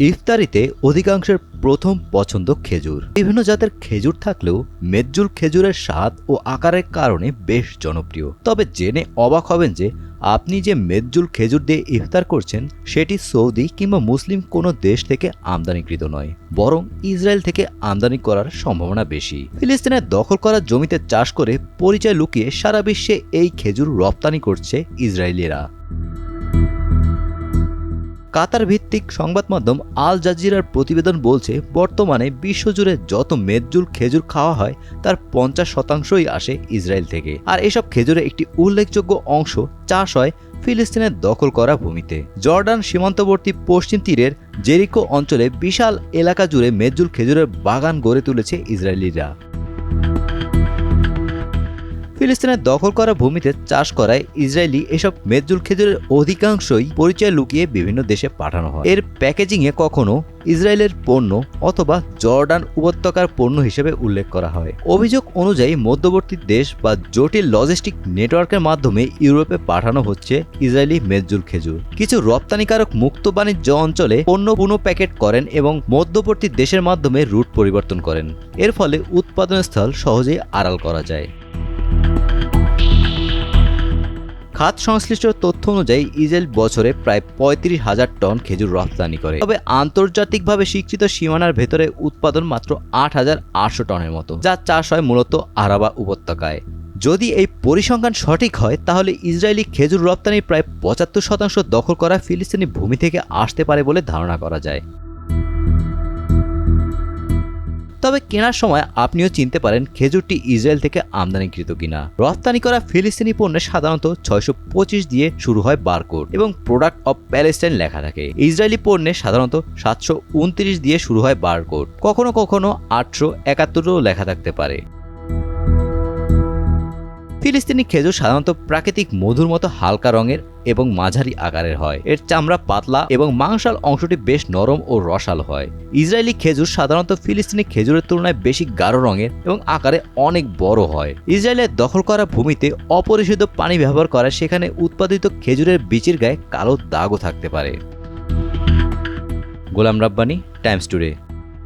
ইফতারিতে অধিকাংশের প্রথম পছন্দ খেজুর। বিভিন্ন জাতের খেজুর থাকলেও মেজ্জুল খেজুরের স্বাদ ও আকারের কারণে বেশ জনপ্রিয়। তবে জেনে অবাক হবেন যে আপনি যে মেজ্জুল খেজুর দিয়ে ইফতার করছেন সেটি সৌদি কিংবা মুসলিম কোনো দেশ থেকে আমদানিকৃত নয়, বরং ইসরায়েল থেকে আমদানি করার সম্ভাবনা বেশি। ফিলিস্তিনের দখল করা জমিতে চাষ করে পরিচয় লুকিয়ে সারা বিশ্বে এই খেজুর রপ্তানি করছে ইসরায়েলিরা। কাতার ভিত্তিক সংবাদ মাধ্যম আল জাজিরার প্রতিবেদন বলছে, বর্তমানে বিশ্বজুড়ে যত মেজ্জুল খেজুর খাওয়া হয় তার 50% আসে ইসরায়েল থেকে। আর এসব খেজুরের একটি উল্লেখযোগ্য অংশ চাষ হয় ফিলিস্তিনের দখল করা ভূমিতে। জর্ডান সীমান্তবর্তী পশ্চিম তীরের জেরিকো অঞ্চলে বিশাল এলাকা জুড়ে মেজ্জুল খেজুরের বাগান গড়ে তুলেছে ইসরায়েলিরা। ফিলিস্তিনের দখল করা ভূমিতে চাষ করায় ইসরায়েলি এসব মেজ্জুল খেজুরের অধিকাংশই পরিচয় লুকিয়ে বিভিন্ন দেশে পাঠানো হয়। এর প্যাকেজিংয়ে কখনো ইসরায়েলের পণ্য অথবা জর্ডান উপত্যকার পণ্য হিসেবে উল্লেখ করা হয়। অভিযোগ অনুযায়ী মধ্যবর্তী দেশ বা জটিল লজিস্টিক নেটওয়ার্কের মাধ্যমে ইউরোপে পাঠানো হচ্ছে ইসরায়েলি মেজ্জুল খেজুর। কিছু রপ্তানিকারক মুক্ত বাণিজ্য অঞ্চলে পণ্য পুনঃ প্যাকেট করেন এবং মধ্যবর্তী দেশের মাধ্যমে রুট পরিবর্তন করেন। এর ফলে উৎপাদনস্থল সহজেই আড়াল করা যায়। খাত সংশ্লিষ্ট তথ্য অনুযায়ী ইসরায়েল বছরে প্রায় 35,000 টন খেজুর রপ্তানি করে। তবে আন্তর্জাতিকভাবে স্বীকৃত সীমানার ভেতরে উৎপাদন মাত্র 8,800 টনের মতো, যা চাষ হয় মূলত আরাবা উপত্যকায়। যদি এই পরিসংখ্যান সঠিক হয় তাহলে ইসরায়েলি খেজুর রপ্তানির প্রায় 75% দখল করা ফিলিস্তিনি ভূমি থেকে আসতে পারে বলে ধারণা করা যায়। তবে কেনার সময় আপনিও চিনতে পারেন খেজুরটি ইসরায়েল থেকে আমদানিকৃত কিনা। রপ্তানি করা ফিলিস্তিনি পণ্যে সাধারণত 625 দিয়ে শুরু হয় বারকোড এবং প্রোডাক্ট অব প্যালেস্টাইন লেখা থাকে। ইসরায়েলি পণ্যে সাধারণত 729 দিয়ে শুরু হয় বারকোড, কখনো কখনো 871 লেখা থাকতে পারে। ফিলিস্তিনি খেজুর সাধারণত প্রাকৃতিক মধুর মতো হালকা রঙের এবং মাঝারি আকারের হয়। এর চামড়া পাতলা এবং মাংসাল অংশটি বেশ নরম ও রসালো হয়। ইসরায়েলি খেজুর সাধারণত ফিলিস্তিনি খেজুরের তুলনায় বেশি গাঢ় রঙের এবং আকারে অনেক বড় হয়। ইসরায়েলের দখল করা ভূমিতে অপরিশোধিত পানি ব্যবহার করে সেখানে উৎপাদিত খেজুরের বীজের গায়ে কালো দাগও থাকতে পারে। Golam Rabbani, Times today.